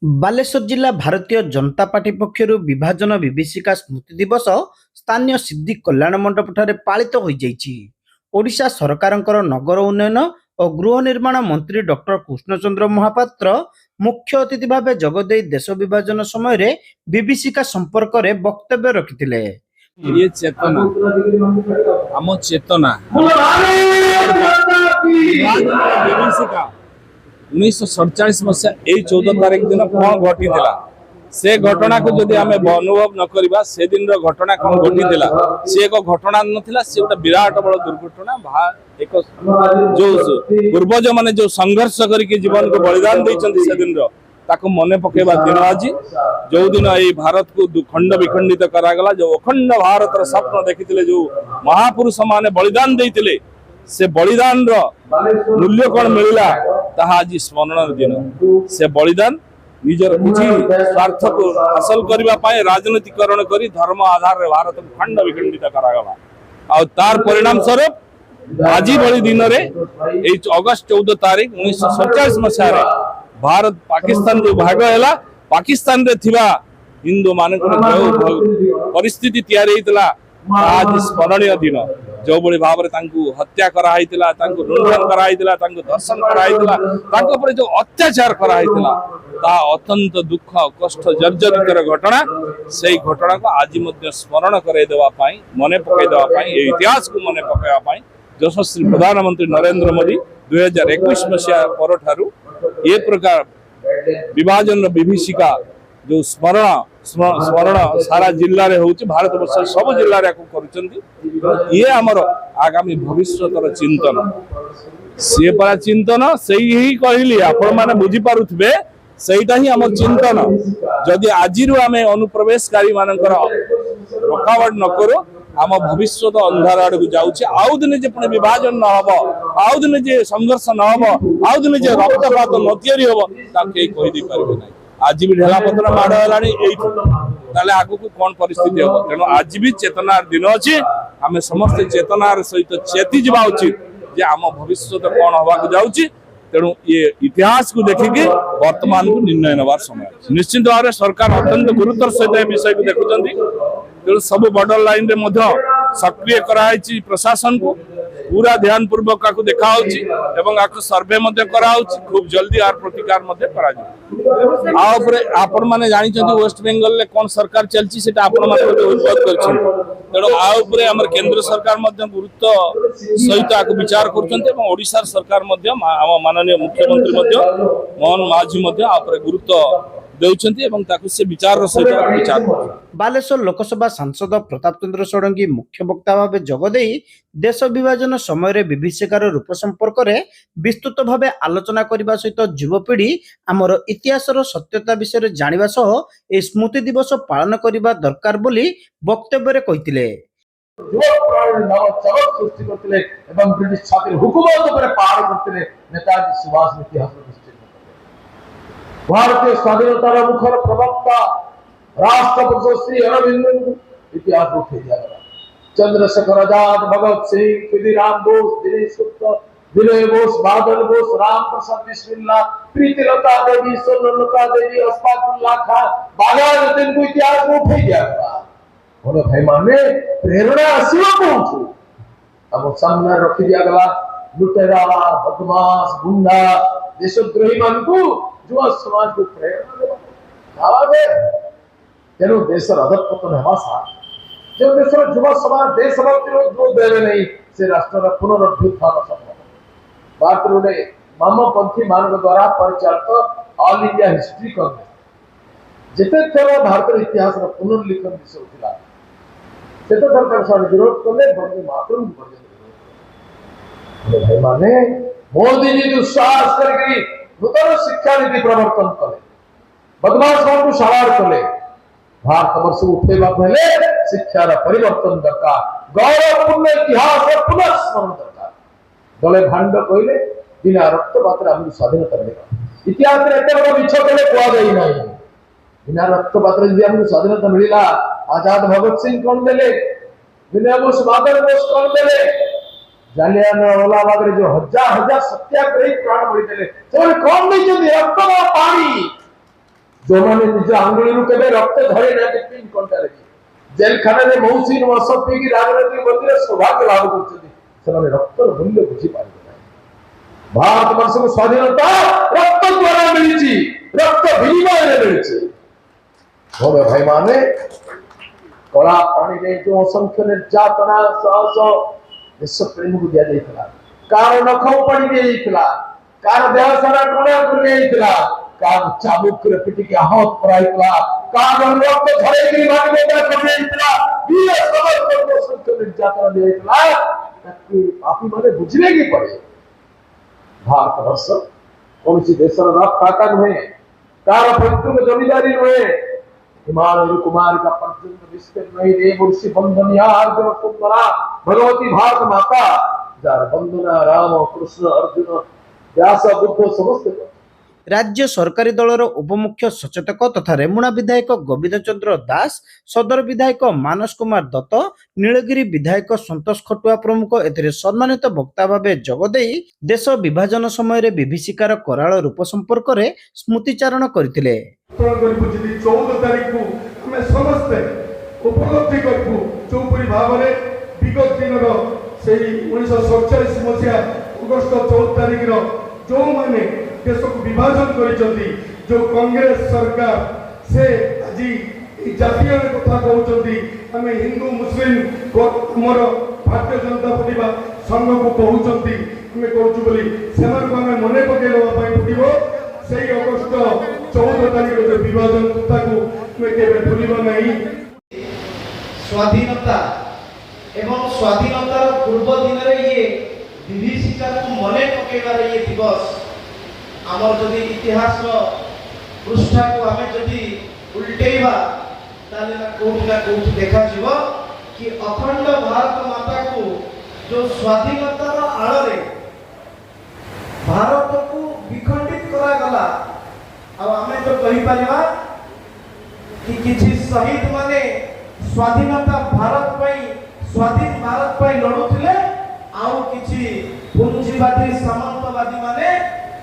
बालेश्वर जिला भारतीय जनता पार्टी पक्षर विभाजन विभीषिका स्मृति दिवस स्थानीय सिद्धि कल्याण मंडप ठारे पालित हो ओडिशा सरकारंकर नगर उन्नयन और गृह निर्माण मंत्री डॉक्टर कृष्णचंद्र महापात्र मुख्य अतिथि भाव जगदे देश विभाजन समय विभीषिका संपर्क में वक्तव्य रखिथिले। ये चेतना आम चेतना विभीषिका 1947 मसीहा यही 14 तारीख दिन कौन घटी से घटना को जदि आम अनुभव न करवा से दिन घटना कौन घटी सी एक घटना नाला सी गोटे विराट बड़ दुर्घटना एक जो पूर्वज माने जो संघर्ष करके जीवन को बलिदान देइछन्ति से दिन ताको मने पकेबा दिन आज जो दिन ये भारत को खंड विखंडित करागला जो अखंड भारत स्वप्न देखिथिले जो महापुरुष माने बलिदान देइथिले से बलिदान रो मूल्य कौन मिलला ताहा आज स्मरण दिन से बलिदान निजर किसी स्वार्थ को हासिल करबा पाए राजनीतिकरण करी धर्म आधार रे भारत को खंड विखंडित करागला और तार परिणाम स्वरूप आज भली दिन रे अगस्त 14 तारीख 1947 मसीहा भारत पाकिस्तान जो भाग है पाकिस्तान रे थिबा हिंदू मान परिस्थिति तैयारी होता आज स्मरणीय दिन जो बड़ी भाव हत्या कराइला लुंठन कराइला दर्शन कराइला जो अत्याचार कराइला अत्यंत दुख कष्ट जर्जरित घटना से घटना को आज स्मरण करदेवाई मन पकईदेवाई इतिहास को मन पकड़ा यशस्वी प्रधानमंत्री नरेंद्र मोदी 2021 मसीहा पर ये प्रकार विभाजन विभीषिका जो स्मरण सारा जिले में होची भारत वर्ष सब जिले में ये आमर आगामी भविष्य चिंतन सी परा चिंतन से ही कहली आपण मैंने बुझीपे सहीटा ही आम चिंतन जदि आज आम अनुप्रवेशकारी मान रुकावट न करो आम भविष्य अंधार आड़ को जाऊे आउ दिन जे पुणे विभाजन न हम आउ दिन जे संघर्ष न हम आउ दिन जे रक्तपात न तैयारी हम कहीदे पारे ना आज भी ढेला पत्र माड़ है आग को कौन परिस्थिति हम तेणु आज भी चेतनार दिन अच्छी आम समस्त चेतनार सहित चेती जावा उचित जे आम भविष्य कौन हवा जाऊँगी तेणु ये इतिहास को देखिकी वर्तमान को निर्णय नवार समय निश्चित भाव में सरकार अत्यंत गुरुतर सहित विषय को देखुं तेणु सब बॉर्डर लाइन रे सक्रिय कराई प्रशासन को पूरा ध्यान पूर्वक देखा सर्वे खूब जल्दी आर प्रतिकार आपण मैंने जानते वेस्ट बेंगल में कौन सरकार चलती उद्बोध कर केंद्र सरकार गुरुत्व सहित विचार कर सरकार माननीय मुख्यमंत्री मोहन माझी गुरुत्व विचार सहित बालेश्वर लोकसभा सांसद प्रताप चंद्र षडंगी मुख्य वक्ता भाव जगदे देश विभाजन समय विभीषिकार रूप संपर्क में विस्तृत भाव आलोचना करने सहित युवपीढ़ी आमर इतिहास सत्यता विषय जानिबा सह ए स्मृति दिवस पालन करने दरकार बोली वक्तव्य कहते भारतीय स्वाधीनतार मुखर प्रवक्ता राष्ट्रपति श्री अरविंद इतिहास उठे जाएगा चंद्रशेखर आजाद भगत सिंह खुदीराम बोस दिनेश गुप्ता विनय बोस बादल बोस राम प्रसाद बिस्मिल्ला प्रीतिलता देवी स्वर्णलता देवी अस्फाकुल्लाह खान बाघाजतीन को इतिहास उठे जाएगा बोलो भाई माने प्रेरणा आसीबा कोठू अब सामने रखी दियागला लुटेरा बदमाश गुंडा देशद्रोही मान को युवा समाज को प्रेरणा तेणु देश अधपतन है जो देश युवा समाज देशभक्ति जो देवे नहीं से राष्ट्र पुनरुत्थान संभव भारत गोटे वामपंथी मान द्वारा परिचालित ऑल इंडिया हिस्ट्री कांग्रेस जिते थर भारत इतिहास पुनर्लिखन विषय होता से थर विरोध कले बंदे मातरम भाई माने मोदी जी दुस्साहस करके नूतन शिक्षा नीति प्रवर्तन कले बदमाश को सवार कले भारत वर्ष उठेगा पहले शिक्षार परिवर्तन दरकार गौरवपूर्ण इतिहास पुनर्स्मरण दरकार दले भांड कहले बिना रक्तपात आमको स्वाधीनता मिलेगा इतिहास एत बड़ मिछ कले कहुना बिना रक्तपात आमको स्वाधीनता मिलला आजाद भगत सिंह कौन देले विनय बोस बादल बोस कौन देले जालियानवाला बाग जो हजार हजार सत्याग्रही प्राण बलिदेले कौन नहीं रक्त पानी जो मैंने निज आंगुली केवे रक्त धरी ना पिन कंटारे जेल खाना रे मौसी मस पी की राजनीति मंदिर सौभाग्य लाभ करछथि ସେମାନେ ରକ୍ତର ମୂଲ୍ୟ ବୁଝି ପାରିବେ ନାହିଁ। ଭାରତ ବର୍ଷକୁ ସ୍ୱାଧୀନତା ରକ୍ତ ଦ୍ୱାରା ମିଳିଛି, ରକ୍ତ ବିନିମୟରେ ମିଳିଛି। ଭୋର ଭାଇମାନେ କଳା ପାଣିରେ ଯେଉଁ ଅସଂଖ୍ୟ ନିର୍ଯାତନା ସହ ଦେଶପ୍ରେମକୁ ଦିଆଯାଇଥିଲା, କାହାର ନଖ ଉପାଡ଼ି ଦିଆଯାଇଥିଲା, କାହାର ଦେହ ସାରା କଣା କରି ଦିଆଯାଇଥିଲା, କାହାର ଚାବୁକରେ ପିଟିକି ଆହତ କରାଯାଇଥିଲା, କାହାର ରକ୍ତ ଝରେଇକି ମାଟି ଉପରେ ପକାଯାଇଥିଲା, ବୀର ସବରକରଙ୍କୁ ଅସଂଖ୍ୟ ନିର୍ଯାତନା ଦିଆଯାଇଥିଲା। ତାକୁ ପାପୀ ମାନେ ବୁଝିଲେ କି ପଡେ। ଭାରତ ବର୍ଷ କୌଣସି ଦେଶର ରାଜକାକା ନୁହେଁ, କାହାର ପୈତୃକ ଜମିଦାରୀ ନୁହେଁ। हिमालय कुमार का पर्यंत विस्तीर्ण नहीं रे मुर्षि बंधनिया अर्जुन कुंभरा भगवती भारत माता जार बंधना राम कृष्ण अर्जुन व्यास बुद्ध समस्त। राज्य सरकारी दलर उपमुख्य सचेतक तथा रेमुणा विधायक गोविंद चंद्र दास, सदर विधायक मानस कुमार दत्त, नीलगिरी विधायक संतोष खटुआ प्रमुख एथिरे सम्मानित वक्ता भावे जोगदे देश विभाजन समय विभीषिकार कराल रूप संपर्क में स्मृतिचारण करथिले। 14 तारीख को आम समस्ते उपलब्धि करूँ जोपरी भाव में विगत दिन से 1947 मसीहा अगस्ट 14 तारीख जो मैंने देश को विभाजन कर जो कांग्रेस सरकार से आज जातीय कथा कहते आम हिंदू मुस्लिम आमर भारतीय जनता पार्टी संघ को कहते आम करें मन पकड़ा पड़ो से अगस्ट 14 तारीख जो विभाजन कथा को भूल नहीं। स्वाधीनता एवं स्वाधीनतार पूर्व दिन ये विभीषिका मन पकड़ ये दिवस आमर जदि इतिहास पृष्ठा को आम जदि उल्टेवा कौटी ना कौटी देखा कि अखंड भारत माता को जो स्वाधीनतार आड़े भारत को विखंडित करागला आम तो कहीपर कि किसी शहीद माने स्वाधीनता भारत स्वाधीन भारत लड़ुले आउ किसी पूंजीवादी सामंतवादी माने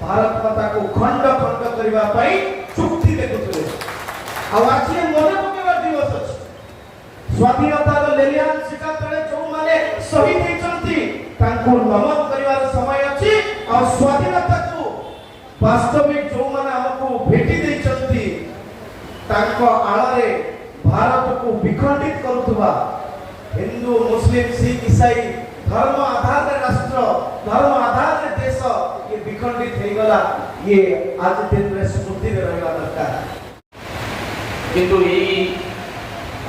भारत माता को खंड खंड करने चुक्ति देखुले आज मन पकेबार दिवस अच्छे स्वाधीनतार लेलियान शिका तले जो माने शहीद होती नमन करिवार समय अच्छी और स्वाधीनता को वास्तविक जो माने हमको भेटी देचंती तांको आळरे भारत को विखंडित करुवा हिंदू मुस्लिम सिख ईसाई धर्म आधार राष्ट्र धर्म आधार देश ये विखंडित हो गला ये आज दिन में स्मृति में रहना दरकार। किंतु यही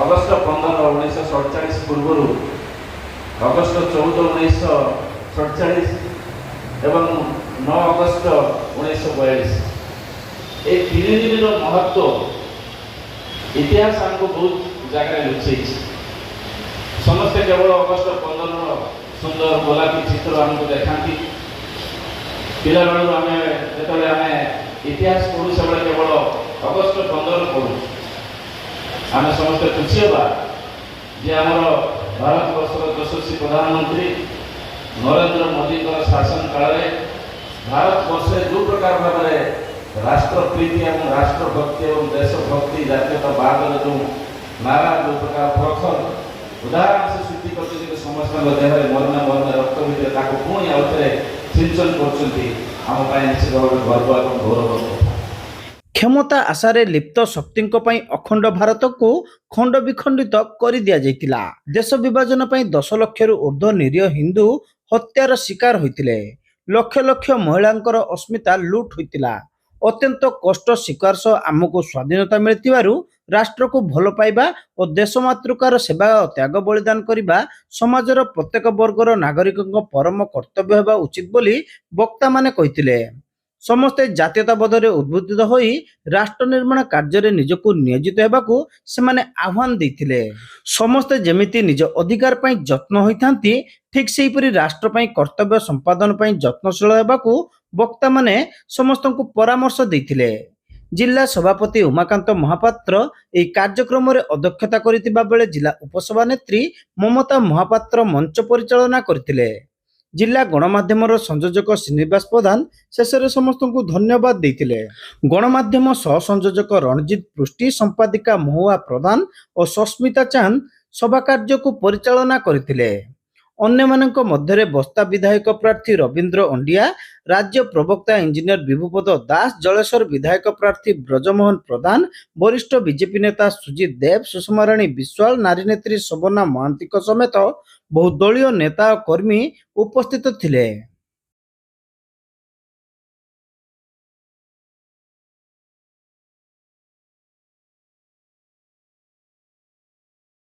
अगस्त 15 1947 पूर्व अगस्त 14 1947 एवं 9 अगस्त 1942 ये तीन दिन महत्व इतिहास हमको बहुत जगह लुचई समस्ते केवल अगस्त 15 सुंदर गोलापी चित्र हमको देखाती पिला बेलू आम जो आम इतिहास पढ़ू से केवल अगस्त 15 पढ़ू आम समस्ते खुशी होगा जे आमर भारत वर्षर यशस्वी प्रधानमंत्री नरेंद्र मोदी शासन काल भारत वर्ष जो प्रकार भाव में राष्ट्रप्रीति और राष्ट्रभक्ति और देशभक्ति जातीयतावाद जो नारा जो प्रकार प्रखर उदाहरण से सृष्टि कर समस्त देह मरण मरण रक्त भितर पुणी आउ थे सिंचन कर निश्चित भाव गर्व और गौरव। क्षमता आशारे लिप्त शक्तिंक पई अखंड भारत को खंड विखंडित कर दिया जाइतिला। देश विभाजन पई 10 लाख ऊर्ध्व निरीह हिंदू हत्यार शिकार होइतिले। लक्ष लक्ष महिलांकर अस्मिता लुट होइतिला। अत्यंत कष्ट स्वीकार सह आमको स्वाधीनता मिलतिबारु राष्ट्र को भल पाइबा और देश मातृकार सेवा और त्याग बलिदान करिबा समाजर प्रत्येक वर्गर नागरिकों परम कर्तव्य हेबा उचित बोली वक्ता माने कहितिले। समस्ते जातीयताबोध रे उद्बुद्धित होई राष्ट्र निर्माण कार्य निजको नियोजित हेबाकू सेमाने आह्वान देथिले। समस्ते जेमिति निज अधिकार पई यत्न होइथांती ठीक सेहीपरि राष्ट्र पई कर्तव्य संपादन पई यत्नशील हेबाकू वक्ता माने समस्तंकु परामर्श देथिले। जिला सभापति उमाकांत महापात्र एही कार्यक्रम रे अध्यक्षता करितिबा बेले जिला उपसभानेत्री ममता महापात्र मंच परिचालना करथिले। जिला गणमाध्यमर संयोजक श्रीनिवास प्रधान शेषे समस्त को धन्यवाद देते। गणमाध्यम सह संयोजक रणजित पृष्टि, संपादिका महुआ प्रधान और सस्मिता चांद सभा कार्य को परिचालना करथिले। अन्यमानक मध्यरे बस्ता विधायक प्रार्थी रवींद्र अंडिया, राज्य प्रवक्ता इंजीनियर विभुपद दास, जलेश्वर विधायक प्रार्थी ब्रजमोहन प्रधान, वरिष्ठ बीजेपी नेता सुजित देव, सुषमा राणी विश्वाल, नारी नेत्री शोभना महांती समेत बहु दलीय नेता और कर्मी उपस्थित थिले।